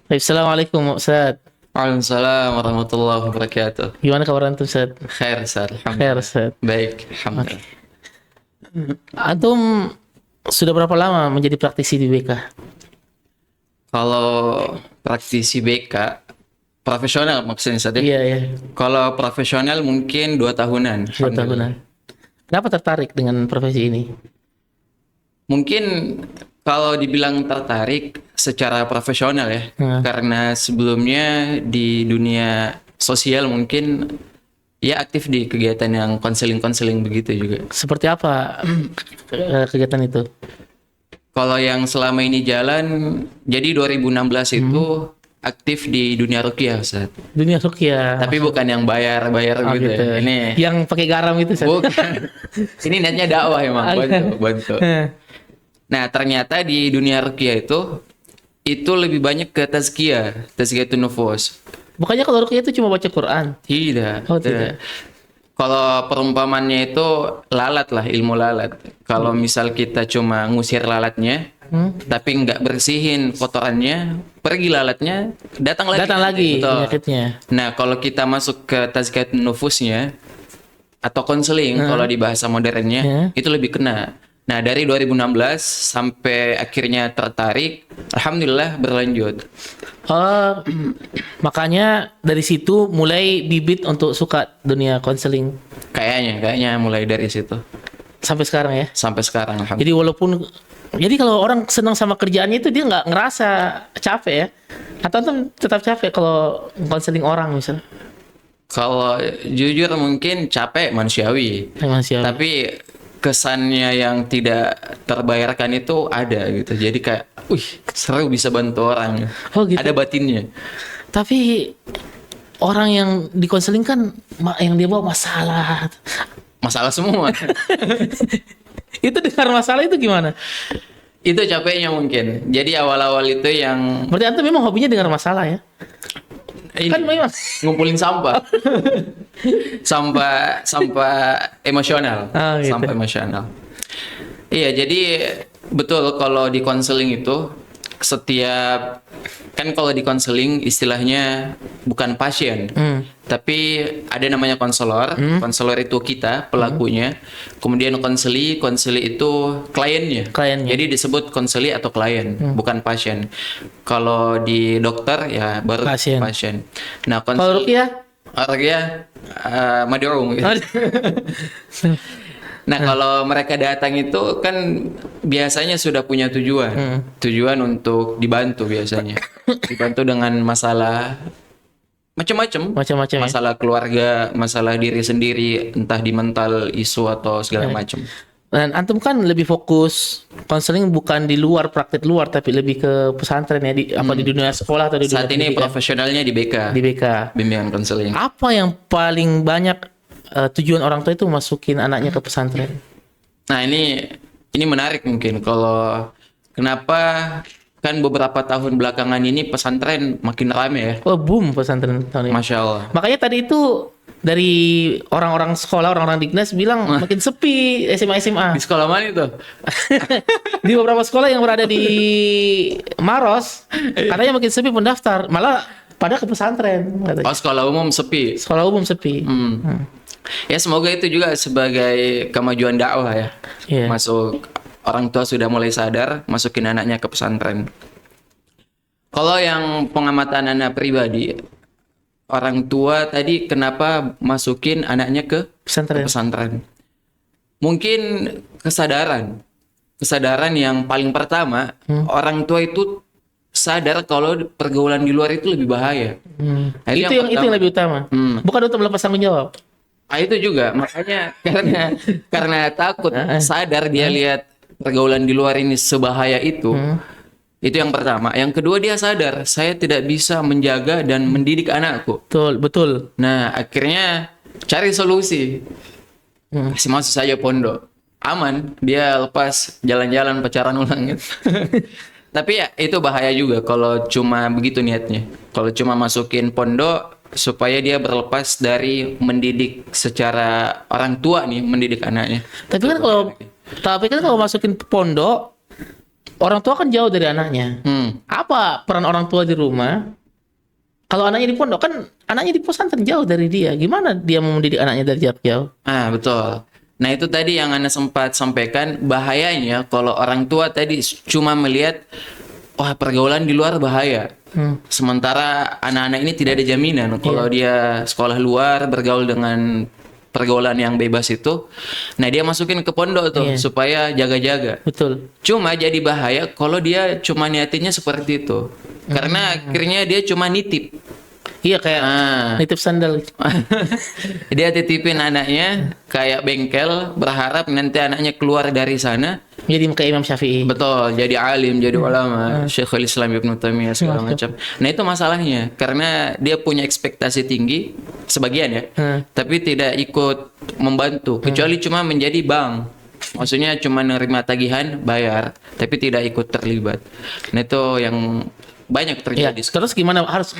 Assalamualaikum Ustaz. Waalaikumsalam warahmatullahi wabarakatuh. Gimana kabar antum Ustaz? Khair, Ustaz. Khair Alhamdulillah. Ustaz. Baik, Oke. alhamdulillah. Antum sudah berapa lama menjadi praktisi di BK? Kalau praktisi BK, profesional maksudnya Ustaz ya? Iya ya, Kalau profesional mungkin 2 tahunan. 2 tahunan. Kenapa tertarik dengan profesi ini? Mungkin kalau dibilang tertarik secara profesional ya, karena sebelumnya di dunia sosial mungkin ya aktif di kegiatan yang konseling-konseling begitu juga. Seperti apa kegiatan itu? Kalau yang selama ini jalan, jadi 2016 itu aktif di dunia ruqyah, Ustaz. Dunia ruqyah. Tapi bukan yang bayar-bayar Oh, gitu gitu. ya. Ini Yang pakai garam itu Ustaz. bukan. Ini niatnya dakwah emang, bantu. Nah, ternyata di dunia ruqyah itu lebih banyak ke tazkiyatun nufus. Bukannya kalau ruqyah itu cuma baca Quran? Tidak. Oh, tidak. Kalau perumpamannya itu lalat lah, ilmu lalat. Kalau misal kita cuma ngusir lalatnya, tapi nggak bersihin kotorannya, pergi lalatnya, datang lagi. Datang lagi Betul. penyakitnya. Nah, kalau kita masuk ke tazkiyatun nufusnya, atau konseling kalau di bahasa modernnya, itu lebih kena. Nah, dari 2016 sampai akhirnya tertarik, alhamdulillah berlanjut. Oh, makanya dari situ mulai bibit untuk suka dunia konseling Kayaknya mulai dari situ sampai sekarang ya. sampai sekarang alhamdulillah. Jadi walaupun jadi kalau orang senang sama kerjaannya itu dia nggak ngerasa capek ya? Atau antum tetap capek kalau konseling orang misal? Kalau jujur mungkin capek manusiawi, Manusia. tapi kesannya yang tidak terbayarkan itu ada gitu. Jadi kayak, wih seru bisa bantu orang. Oh, gitu. Ada batinnya. Tapi orang yang dikonseling kan yang dia bawa masalah. Masalah semua. Itu dengar masalah itu gimana? Itu capeknya mungkin. Jadi awal-awal itu yang Berarti antum memang hobinya dengar masalah ya? ini, Kan memang. ngumpulin sampah. sampah emosional. Ah, gitu. Sampah emosional. Iya, jadi betul kalau di konseling itu setiap kan kalau di konseling istilahnya bukan pasien, tapi ada namanya konselor. Konselor itu kita pelakunya. Kemudian konseli itu kliennya. Kliennya. Jadi disebut konseli atau klien, bukan pasien. Kalau di dokter ya baru Pasien. pasien. Nah, Kalau ruqyah? Ruqyah mad'um. Nah, kalau mereka datang itu kan biasanya sudah punya tujuan. Tujuan untuk dibantu biasanya. Dibantu dengan masalah macam-macam. Macam-macam ya? Masalah keluarga, masalah diri sendiri, entah di mental, isu atau segala macam. Dan antum kan lebih fokus konseling bukan di luar praktek luar tapi lebih ke pesantren ya di apa di dunia sekolah atau di dunia Saat ini pendidikan? profesionalnya di BK, Di BK. bimbingan konseling. Apa yang paling banyak tujuan orang tua itu masukin anaknya ke pesantren? Nah, ini menarik mungkin kalau kenapa kan beberapa tahun belakangan ini pesantren makin rame ya. Oh, boom pesantren tahun ini. Masya Allah. Makanya tadi itu dari orang-orang sekolah, orang-orang Dignas bilang makin sepi SMA. Di sekolah mana itu? Di beberapa sekolah yang berada di Maros, katanya makin sepi pendaftar. Malah pada ke pesantren katanya. Oh, sekolah umum sepi. Sekolah umum sepi. Ya semoga itu juga sebagai kemajuan dakwah ya. Iya. Masuk orang tua sudah mulai sadar masukin anaknya ke pesantren. Kalau yang pengamatan anak pribadi, orang tua tadi kenapa masukin anaknya ke Pesantren. pesantren? Mungkin kesadaran yang paling pertama, orang tua itu sadar kalau pergaulan di luar itu lebih bahaya. Nah, Itu yang pertama. lebih utama. Bukan untuk melepas tanggung jawab. Ah, itu juga makanya karena takut sadar dia lihat pergaulan di luar ini sebahaya itu. Itu yang pertama. Yang kedua dia sadar saya tidak bisa menjaga dan mendidik anakku. Betul, betul. Nah, akhirnya cari solusi. Kasih masuk saja pondok. Aman, dia lepas jalan-jalan pacaran ulang gitu. Tapi ya itu bahaya juga kalau cuma begitu niatnya. Kalau cuma masukin pondok supaya dia berlepas dari mendidik secara orang tua nih, mendidik anaknya. Tapi kan kalau masukin pondok orang tua kan jauh dari anaknya. Apa peran orang tua di rumah? Kalau anaknya di pondok kan anaknya di pesantren jauh dari dia. Gimana dia mau mendidik anaknya dari jarak jauh? Ah, betul. Nah, itu tadi yang Anda sempat sampaikan, bahayanya kalau orang tua tadi cuma melihat, wah, pergaulan di luar bahaya. Sementara anak-anak ini tidak ada jaminan kalau dia sekolah luar bergaul dengan pergaulan yang bebas itu. Nah, dia masukin ke pondok tuh supaya jaga-jaga. Betul. Cuma jadi bahaya kalau dia cuma niatinnya seperti itu. Karena akhirnya dia cuma nitip. Iya, kayak nitip sandal. Dia titipin anaknya kayak bengkel, berharap nanti anaknya keluar dari sana Jadi kayak Imam Syafi'i. betul, jadi alim, jadi ulama, Syekhul Islam Ibnu Taimiyah segala macam. Nah, itu masalahnya karena dia punya ekspektasi tinggi sebagian ya, tapi tidak ikut membantu, kecuali cuma menjadi bank. Maksudnya cuma nerima tagihan, bayar, tapi tidak ikut terlibat. Nah, itu yang banyak Iya. terjadi. Terus gimana harus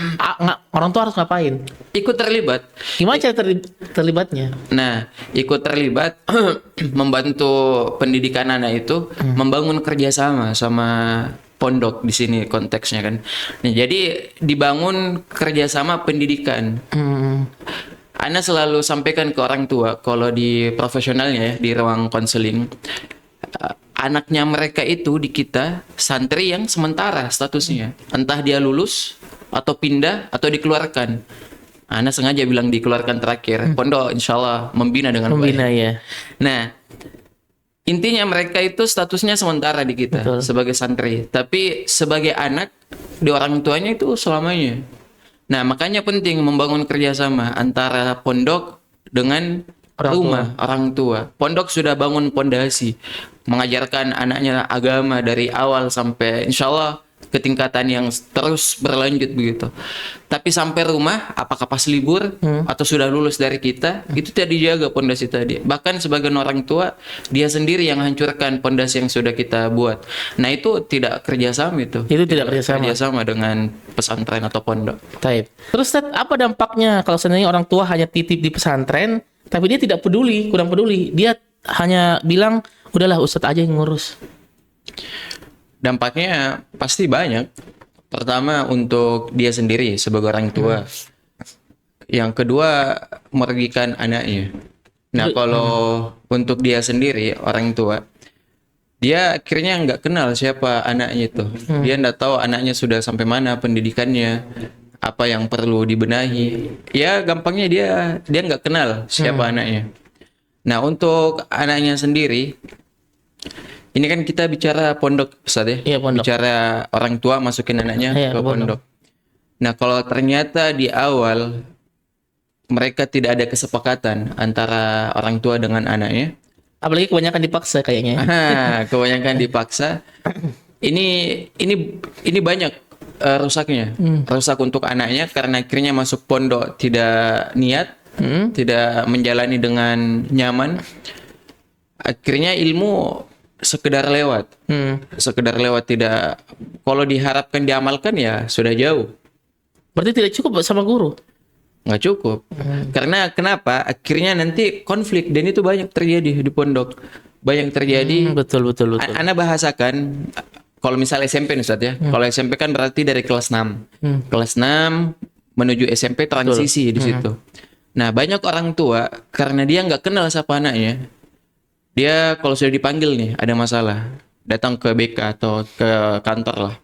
orang tua harus ngapain? Ikut terlibat. Gimana cara terlibatnya? Nah, ikut terlibat membantu pendidikan anak itu, membangun kerjasama sama pondok di sini konteksnya kan. Nah, jadi dibangun kerjasama pendidikan. Ana selalu sampaikan ke orang tua kalau di profesionalnya ya, di ruang konseling, anaknya mereka itu di kita santri yang sementara statusnya, entah dia lulus atau pindah atau dikeluarkan. Ana sengaja bilang dikeluarkan terakhir. Pondok insya Allah membina dengan Membina baik. ya. Nah, intinya mereka itu statusnya sementara di kita sebagai santri, tapi sebagai anak di orang tuanya itu selamanya. Nah, makanya penting membangun kerjasama antara pondok dengan orang tua. Pondok sudah bangun pondasi, mengajarkan anaknya agama dari awal sampai insya Allah ke tingkatan yang terus berlanjut begitu. Tapi sampai rumah, apakah pas libur atau sudah lulus dari kita, itu tidak dijaga pondasi tadi. Bahkan sebagian orang tua, dia sendiri yang hancurkan pondasi yang sudah kita buat. Nah, itu tidak kerjasama itu. Itu tidak kerjasama. Kerjasama dengan pesantren atau pondok. Taib. Terus Ted, apa dampaknya kalau seandainya orang tua hanya titip di pesantren, tapi dia tidak peduli, kurang peduli. Dia hanya bilang, udahlah Ustadz aja yang ngurus. Dampaknya pasti banyak. Pertama untuk dia sendiri sebagai orang tua. Yang kedua merugikan anaknya. Nah, kalau untuk dia sendiri orang tua, dia akhirnya nggak kenal siapa anaknya itu. Dia nggak tahu anaknya sudah sampai mana pendidikannya, apa yang perlu dibenahi. Ya gampangnya dia nggak kenal siapa anaknya. Nah, untuk anaknya sendiri, ini kan kita bicara pondok, Ustaz ya? Iya, pondok. Bicara orang tua masukin anaknya ke pondok. Nah, kalau ternyata di awal mereka tidak ada kesepakatan antara orang tua dengan anaknya, apalagi kebanyakan dipaksa kayaknya. kebanyakan dipaksa, ini banyak rusaknya. Rusak untuk anaknya karena akhirnya masuk pondok tidak niat, tidak menjalani dengan nyaman. Akhirnya ilmu sekedar lewat, tidak. Kalau diharapkan diamalkan ya sudah jauh. Berarti tidak cukup sama guru. Nggak cukup. Karena kenapa? Akhirnya nanti konflik dan itu banyak terjadi di pondok. Banyak terjadi. Betul. Ana bahasakan kalau misalnya SMP nih Ustaz ya. Kalau SMP kan berarti dari kelas 6. Kelas 6 menuju SMP transisi di situ. Nah, banyak orang tua karena dia nggak kenal siapa anaknya. Dia kalau sudah dipanggil nih ada masalah, datang ke BK atau ke kantor lah.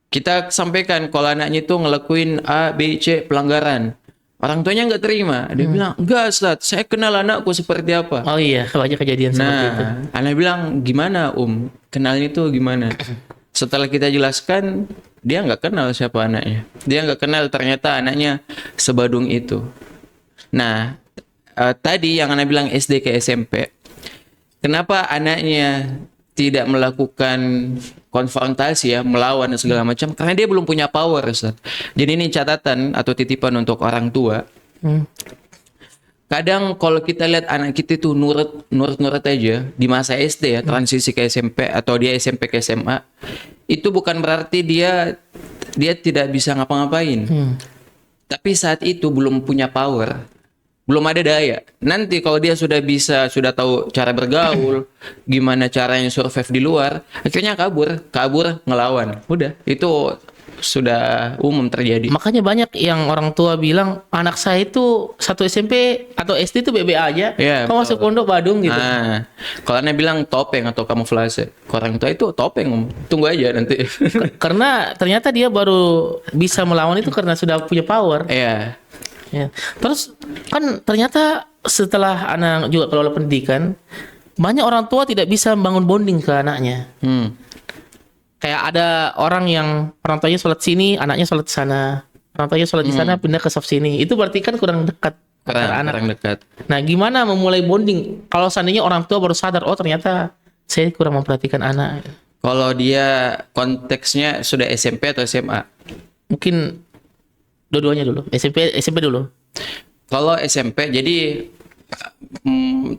Kita sampaikan kalau anaknya itu ngelakuin A, B, C pelanggaran. Orang tuanya nggak terima. Dia bilang, enggak Ustaz, saya kenal anakku seperti apa. Oh iya, banyak kejadian seperti itu. Anak bilang, gimana kenalnya itu gimana? Setelah kita jelaskan, dia nggak kenal siapa anaknya. Dia nggak kenal ternyata anaknya sebadung itu. Nah, tadi yang anak bilang SD ke SMP, kenapa anaknya tidak melakukan konfrontasi ya, melawan dan segala macam? Karena dia belum punya power, Ustaz. Jadi ini catatan atau titipan untuk orang tua. Kadang kalau kita lihat anak kita itu nurut aja di masa SD ya, transisi ke SMP atau dia SMP ke SMA, itu bukan berarti dia tidak bisa ngapa-ngapain. Tapi saat itu belum punya power, belum ada daya. Nanti kalau dia sudah tahu cara bergaul, gimana caranya survive di luar, akhirnya kabur ngelawan. Udah, itu sudah umum terjadi. Makanya banyak yang orang tua bilang anak saya itu satu SMP atau SD itu BB aja, Iya, kau masuk pondok Badung gitu. Nah, kalau Anda bilang topeng atau kamuflase, orang tua itu topeng, Om. Tunggu aja nanti. Karena ternyata dia baru bisa melawan itu karena sudah punya power. Iya. Ya. Terus kan ternyata setelah anak juga kelola pendidikan, banyak orang tua tidak bisa membangun bonding ke anaknya. Kayak ada orang tuanya sholat sini, anaknya sholat di sana. Orang tuanya sholat di sana, pindah ke soft sini. Itu berarti kan kurang dekat antara anak. Kurang dekat. Nah, gimana memulai bonding? Kalau seandainya orang tua baru sadar, oh ternyata saya kurang memperhatikan anak. Kalau dia konteksnya sudah SMP atau SMA? Mungkin dua-duanya dulu. SMP dulu. Kalau SMP, jadi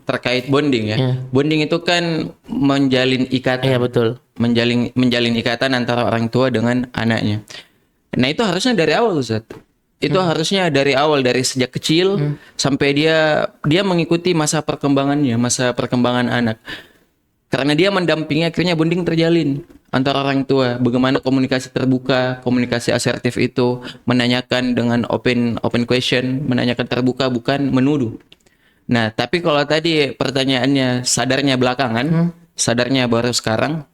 terkait bonding ya. Iya. Bonding itu kan menjalin ikatan. Iya, betul. Menjalin ikatan antara orang tua dengan anaknya. Nah, itu harusnya dari awal, Ustaz. Itu harusnya dari awal, dari sejak kecil sampai dia mengikuti masa perkembangan anak. Karena dia mendampingi, akhirnya bonding terjalin antara orang tua. Bagaimana komunikasi terbuka, komunikasi asertif itu, menanyakan dengan open question, menanyakan terbuka bukan menuduh. Nah, tapi kalau tadi pertanyaannya sadarnya belakangan, sadarnya baru sekarang.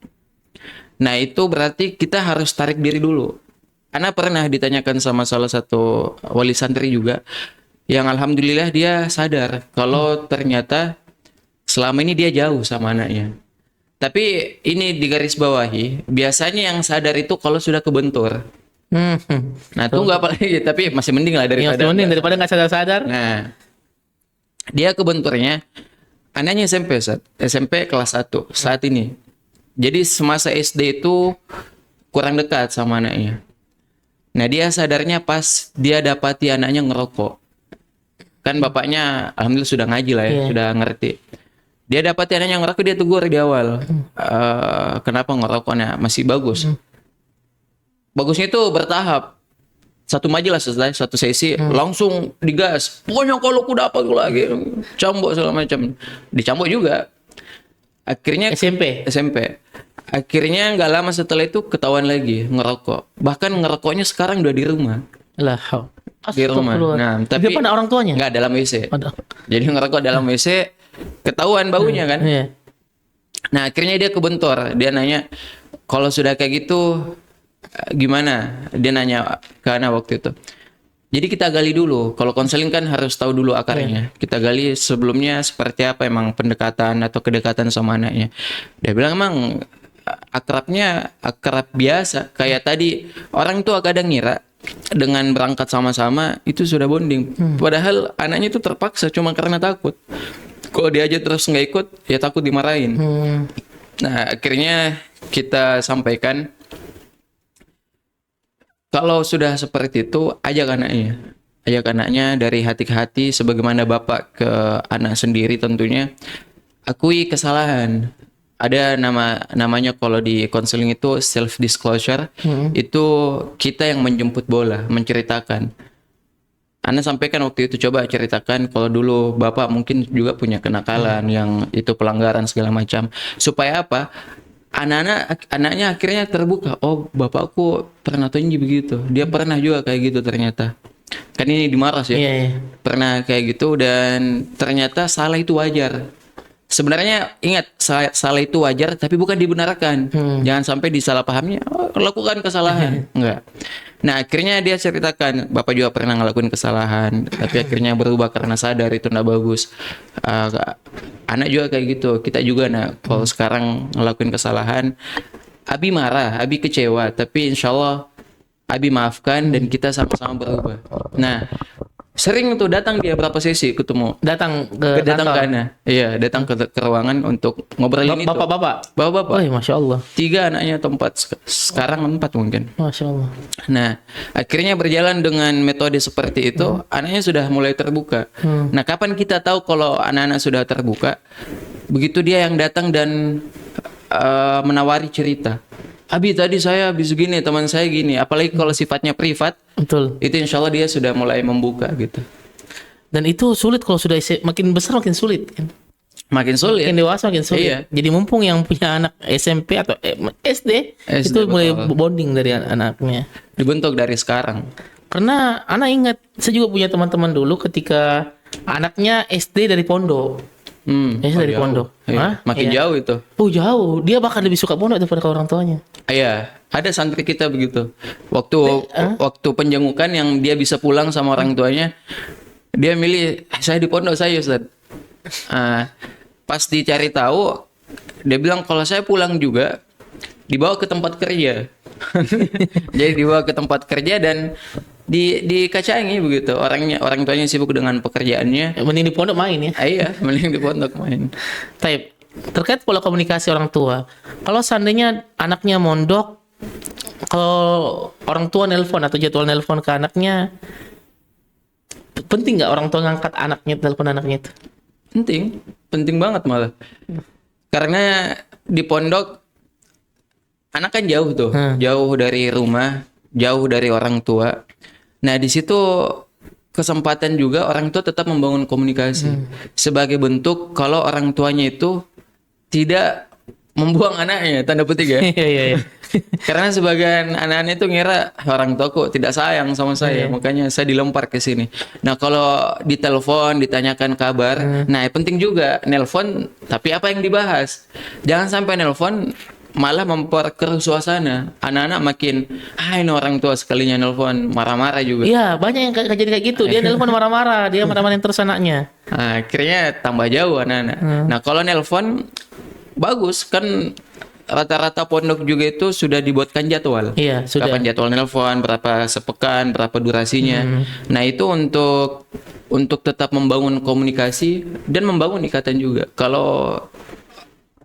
Nah, itu berarti kita harus tarik diri dulu. Ana pernah ditanyakan sama salah satu wali santri juga, yang alhamdulillah dia sadar kalau ternyata selama ini dia jauh sama anaknya. Tapi ini digarisbawahi, biasanya yang sadar itu kalau sudah kebentur. Nah, tunggu apa lagi? Tapi masih mending lah Yang daripada mending daripada nggak sadar-sadar. Nah, dia kebenturnya anaknya SMP kelas 1 saat ini. Jadi semasa SD itu kurang dekat sama anaknya. Nah, dia sadarnya pas dia dapati anaknya ngerokok. Kan bapaknya alhamdulillah sudah ngaji lah ya, sudah ngerti. Dia dapati anaknya ngerokok, dia tegur di awal. Kenapa ngerokoknya? Masih bagus. Bagusnya itu bertahap. Satu majelis selesai, satu sesi langsung digas. Pokoknya kalau aku dapat lagi cambuk segala macam. Dicambuk juga. Akhirnya SMP. Akhirnya nggak lama setelah itu ketahuan lagi ngerokok. Bahkan ngerokoknya sekarang udah di rumah. Lah, Di rumah. Nah, tapi di depan orang tuanya. nggak dalam WC. Aduh. Jadi ngerokok dalam WC, ketahuan baunya kan. Iya. Nah, akhirnya dia kebentur. Dia nanya, kalau sudah kayak gitu gimana? Dia nanya ke Ana waktu itu. Jadi kita gali dulu. Kalau konseling kan harus tahu dulu akarnya. Kita gali sebelumnya seperti apa emang pendekatan atau kedekatan sama anaknya. Dia bilang emang akrab biasa. Kayak tadi orang tuh kadang ngira dengan berangkat sama-sama itu sudah bonding. Padahal anaknya itu terpaksa cuma karena takut. Kalau dia aja terus nggak ikut, ya takut dimarahin. Nah, akhirnya kita sampaikan kalau sudah seperti itu, ajak anaknya dari hati ke hati, sebagaimana bapak ke anak sendiri tentunya. Akui kesalahan. Ada namanya kalau di konseling itu self disclosure. Itu kita yang menjemput bola, menceritakan. Ana sampaikan waktu itu, coba ceritakan kalau dulu bapak mungkin juga punya kenakalan yang itu pelanggaran segala macam. Supaya apa? Anaknya akhirnya terbuka. Oh, bapakku pernah tinggi begitu. Dia pernah juga kayak gitu ternyata. Kan ini di Maros ya. Iya. Pernah kayak gitu dan ternyata salah itu wajar. Sebenarnya ingat, salah itu wajar tapi bukan dibenarkan. Jangan sampai disalahpahami, lakukan kesalahan. Enggak. Nah, akhirnya dia ceritakan, bapak juga pernah ngelakuin kesalahan, tapi akhirnya berubah karena sadar itu enggak bagus. Anak juga kayak gitu. Kita juga kalau sekarang ngelakuin kesalahan, Abi marah, Abi kecewa, tapi insya Allah Abi maafkan dan kita sama-sama berubah. Nah, sering tuh datang dia berapa sesi ketemu. Datang ke Ana. Iya, datang ke ruangan untuk ngobrolin itu. Bapak-bapak. Bapak-bapak. Oh, Masya Allah. 3 anaknya atau 4. Sekarang 4 mungkin. Masya Allah. Nah, akhirnya berjalan dengan metode seperti itu, anaknya sudah mulai terbuka. Nah, kapan kita tahu kalau anak-anak sudah terbuka? Begitu dia yang datang dan menawari cerita. Abi tadi saya habis gini, teman saya gini. Apalagi kalau sifatnya privat, Betul. itu insya Allah dia sudah mulai membuka gitu. Dan itu sulit kalau sudah makin besar makin sulit kan. Makin sulit. Makin dewasa makin sulit. Iya. Jadi mumpung yang punya anak SMP atau SD, SD, itu mulai betul. bonding dari anaknya. Dibentuk dari sekarang. Karena anak ingat, saya juga punya teman-teman dulu ketika anaknya SD dari pondok. SD dari jauh. pondok. Iya. Hah? Makin Iya. jauh itu. Oh jauh, dia bahkan lebih suka pondok daripada ke orang tuanya. Iya, ada santri kita begitu. Waktu penjengukan yang dia bisa pulang sama orang tuanya, dia milih saya di pondok saya, Ustaz. Pas dicari tahu, dia bilang kalau saya pulang juga dibawa ke tempat kerja. Jadi dibawa ke tempat kerja dan dikacangi begitu. Orang tuanya sibuk dengan pekerjaannya. Mending di pondok main ya. Iya, mending di pondok main. Taib. Terkait pola komunikasi orang tua. Kalau seandainya anaknya mondok, kalau orang tua nelpon atau jadwal nelpon ke anaknya, penting nggak orang tua ngangkat anaknya, telepon anaknya itu? Penting banget malah. Karena di pondok anak kan jauh tuh, jauh dari rumah, jauh dari orang tua. Nah, di situ kesempatan juga orang tua tetap membangun komunikasi sebagai bentuk kalau orang tuanya itu tidak membuang anaknya, tanda petik ya. Iya. Karena sebagian anak-anak itu ngira orang tua kok tidak sayang sama saya, makanya saya dilempar ke sini. Nah, kalau ditelepon, ditanyakan kabar, nah penting juga nelpon, tapi apa yang dibahas? Jangan sampai nelpon malah memperkeruh suasana. Anak-anak makin, ini orang tua sekalinya nelpon, marah-marah juga. Iya, banyak yang kejadian kayak gitu. Dia nelpon marah-marah, dia marah-marahin terus anaknya. Nah, akhirnya tambah jauh anak-anak. Nah, kalau nelpon bagus kan, rata-rata pondok juga itu sudah dibuatkan jadwal. Iya, sudah. Kapan jadwal nelpon, berapa sepekan, berapa durasinya. Nah, itu untuk tetap membangun komunikasi dan membangun ikatan juga. Kalau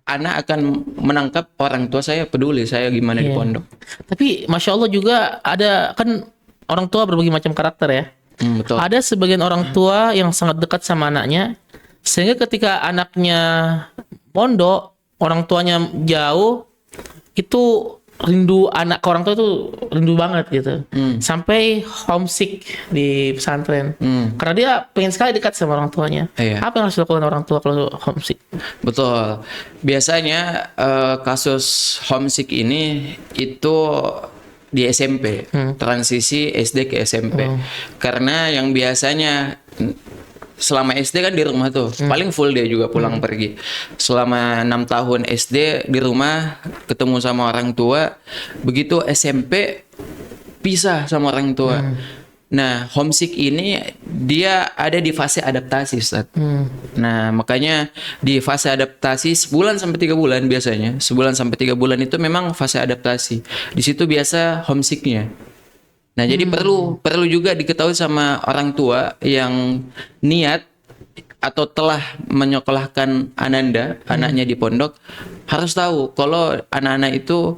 anak akan menangkap orang tua saya peduli saya gimana di pondok. Tapi Masya Allah juga ada kan orang tua berbagai macam karakter ya. Betul. Ada sebagian orang tua yang sangat dekat sama anaknya, sehingga ketika anaknya pondok, orang tuanya jauh, itu rindu anak ke orang tua itu rindu banget gitu. Sampai homesick di pesantren. Karena dia pengen sekali dekat sama orang tuanya. Iya. Apa yang harus dilakukan orang tua kalau homesick? Betul. Biasanya kasus homesick ini itu di SMP, transisi SD ke SMP. Karena yang biasanya selama SD kan di rumah tuh, paling full dia juga pulang pergi. Selama 6 tahun SD di rumah ketemu sama orang tua, begitu SMP pisah sama orang tua. Nah, homesick ini dia ada di fase adaptasi, Ustaz. Nah, makanya di fase adaptasi sebulan sampai 3 bulan biasanya. Sebulan sampai 3 bulan itu memang fase adaptasi. Di situ biasa homesicknya. Nah, jadi perlu juga diketahui sama orang tua yang niat atau telah menyekolahkan anaknya di pondok, harus tahu kalau anak-anak itu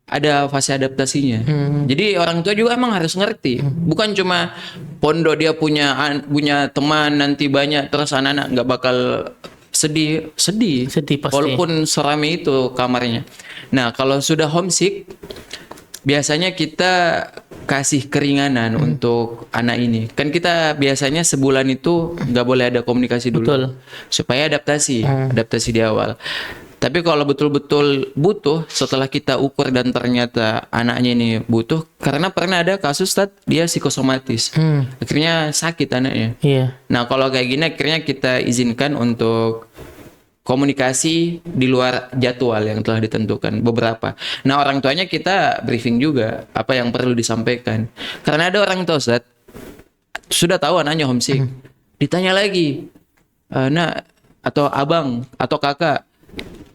ada fase adaptasinya. Jadi orang tua juga emang harus ngerti. Bukan cuma pondok dia punya teman nanti banyak terus anak-anak nggak bakal sedih Sedih pasti. walaupun serame itu kamarnya. Nah, kalau sudah homesick biasanya kita kasih keringanan untuk anak ini. Kan kita biasanya sebulan itu nggak boleh ada komunikasi dulu. Betul. Supaya adaptasi di awal. Tapi kalau betul-betul butuh, setelah kita ukur dan ternyata anaknya ini butuh, karena pernah ada kasus dia psikosomatis. Akhirnya sakit anaknya. Iya. Nah, kalau kayak gini akhirnya kita izinkan untuk komunikasi di luar jadwal yang telah ditentukan beberapa. Nah, orang tuanya kita briefing juga apa yang perlu disampaikan. Karena ada orang tua Ustaz sudah tahu anaknya homesick. Ditanya lagi, nak atau abang atau kakak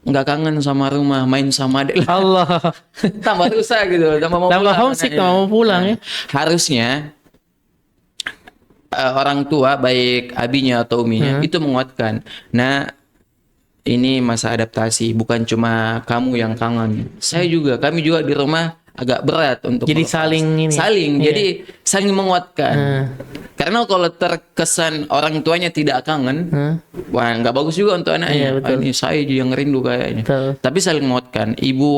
nggak kangen sama rumah, main sama adik. Allah. Tambah rusak gitu, tambah homesick, tambah mau pulang ya. Harusnya orang tua baik abinya atau uminya itu menguatkan. Nah, ini masa adaptasi, bukan cuma kamu yang kangen. Kami juga di rumah agak berat untuk Jadi melepas. saling ini. Jadi saling menguatkan. Karena kalau terkesan orang tuanya tidak kangen, wah nggak bagus juga untuk anaknya. Iya, betul. Ini saya yang rindu kayaknya. Betul. Tapi saling menguatkan. Ibu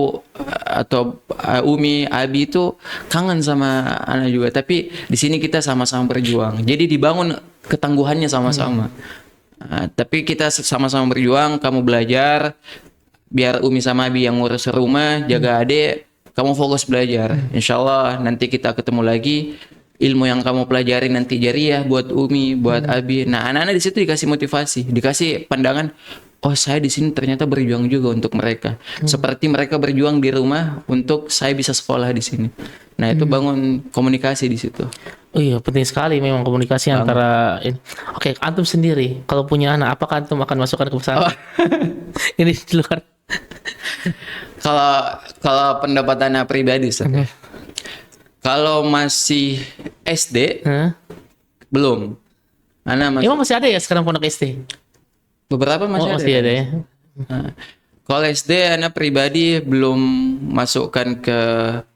atau umi, abi itu kangen sama anak juga. Tapi di sini kita sama-sama berjuang. Jadi dibangun ketangguhannya sama-sama. Nah, tapi kita sama-sama berjuang, kamu belajar, biar Umi sama Abi yang ngurus rumah, jaga adik, kamu fokus belajar. Insya Allah nanti kita ketemu lagi, ilmu yang kamu pelajari nanti jariah buat Umi, buat Abi. Nah, anak-anak di situ dikasih motivasi, dikasih pandangan, oh saya di sini ternyata berjuang juga untuk mereka. Seperti mereka berjuang di rumah untuk saya bisa sekolah di sini. Nah, itu bangun komunikasi di situ. Oh iya, penting sekali memang komunikasi antara ini. Oke, antum sendiri kalau punya anak, apakah antum akan masukkan ke pesantren? Ini di luar. Kalau pendapat anak pribadi, Ustaz, kalau masih SD Hah? belum. Anak Emang masih ada ya sekarang pondok SD? beberapa masih Oh, ada. masih ada ya. Nah, kalau SD anak pribadi belum masukkan ke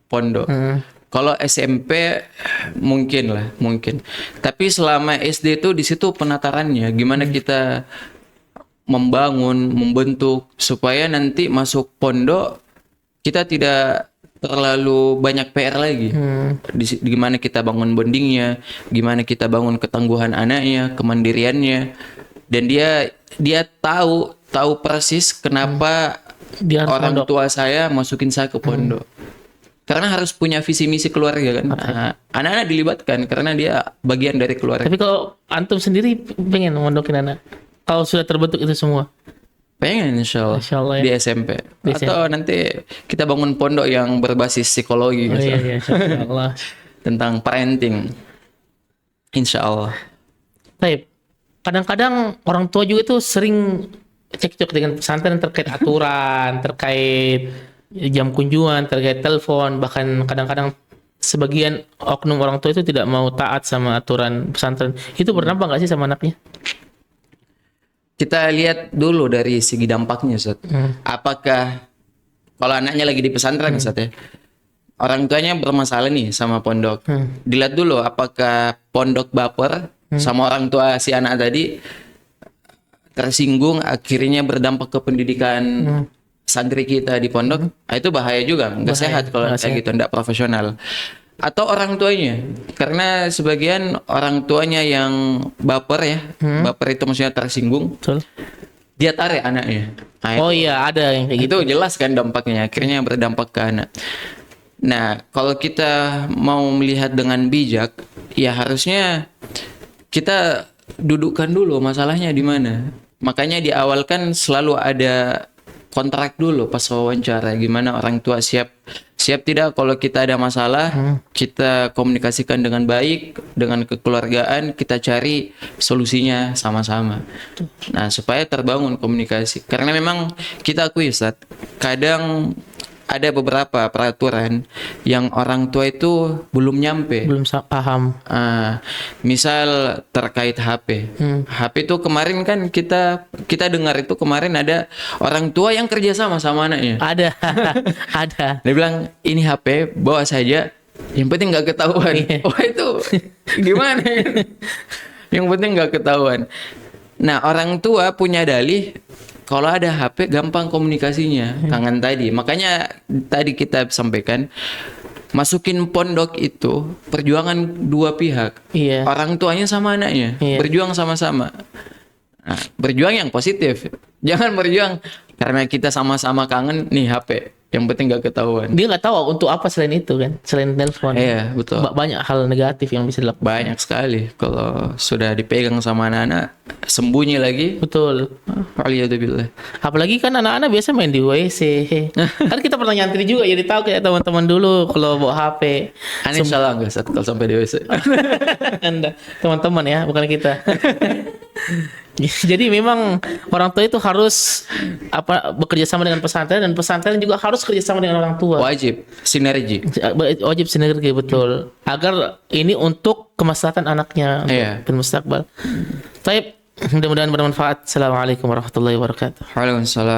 pondok. Kalau SMP mungkin lah, mungkin. Tapi selama SD itu di situ penatarannya gimana kita membangun, membentuk supaya nanti masuk pondok kita tidak terlalu banyak PR lagi. Gimana kita bangun bondingnya, gimana kita bangun ketangguhan anaknya, kemandiriannya, dan dia tahu persis kenapa Dia harus orang pondok. tua saya masukin saya ke pondok. Karena harus punya visi misi keluarga kan. Nah, anak-anak dilibatkan karena dia bagian dari keluarga. Tapi kalau antum sendiri pengen mondokin anak, kalau sudah terbentuk itu semua, Pengen insya Allah, Insya Allah ya. di SMP. Di Atau nanti kita bangun pondok yang berbasis psikologi oh, gitu. iya, iya, insya Allah. Tentang parenting. Insya Allah. Baik. Kadang-kadang orang tua juga itu sering cekcok dengan pesantren terkait aturan, terkait jam kunjungan, terkait telepon, bahkan kadang-kadang sebagian oknum orang tua itu tidak mau taat sama aturan pesantren. Itu berdampak nggak sih sama anaknya? Kita lihat dulu dari segi dampaknya, Ustaz. Apakah kalau anaknya lagi di pesantren, Ustaz ya, orang tuanya bermasalah nih sama pondok. Dilihat dulu apakah pondok baper sama orang tua si anak tadi, tersinggung, akhirnya berdampak ke pendidikan santri kita di pondok. Nah, itu bahaya juga, nggak sehat kalau kayak gitu, nggak profesional. Atau orang tuanya, karena sebagian orang tuanya yang baper ya, baper itu maksudnya tersinggung, Betul. dia tarik anaknya. Nah, Oh iya, ada yang kayak gitu. itu jelas kan dampaknya, akhirnya berdampak ke anak. Nah, kalau kita mau melihat dengan bijak, ya harusnya kita dudukkan dulu masalahnya di mana. Makanya di awal kan selalu ada kontrak dulu pas wawancara, gimana orang tua siap tidak kalau kita ada masalah, kita komunikasikan dengan baik, dengan kekeluargaan, kita cari solusinya sama-sama. Nah, supaya terbangun komunikasi. Karena memang kita akui, Ustaz, kadang ada beberapa peraturan yang orang tua itu belum nyampe. Belum paham. Misal terkait HP. HP itu kemarin kan kita dengar itu kemarin ada orang tua yang kerja sama anaknya. Ada. Ada. Dia bilang ini HP bawa saja, yang penting nggak ketahuan. Wah itu gimana? Yang penting nggak ketahuan. Nah, orang tua punya dalih kalau ada HP gampang komunikasinya, kangen tadi. Makanya tadi kita sampaikan masukin pondok itu perjuangan dua pihak. Iya. Orang tuanya sama anaknya, berjuang sama-sama. Nah, berjuang yang positif. Jangan berjuang karena kita sama-sama kangen nih HP. Yang penting nggak ketahuan. Dia nggak tahu untuk apa selain itu kan, selain telepon. Iya, betul. Banyak hal negatif yang bisa dilakukan. Banyak sekali. Kalau sudah dipegang sama anak-anak, sembunyi lagi. Betul. Alhamdulillah. Apalagi kan anak-anak biasa main di WC. Kan kita pernah nyantri juga, jadi tahu kayak teman-teman dulu kalau bawa HP. Aneh salah nggak saat kalau sampai dewasa. Anda, teman-teman ya, bukan kita. Jadi memang orang tua itu harus bekerja sama dengan pesantren, dan pesantren juga harus kerja sama dengan orang tua. Wajib sinergi. Wajib sinergi, betul. Agar ini untuk kemaslahatan anaknya, Iya. untuk mustaqbal. Baik, mudah-mudahan bermanfaat. Assalamualaikum warahmatullahi wabarakatuh. Waalaikumsalam.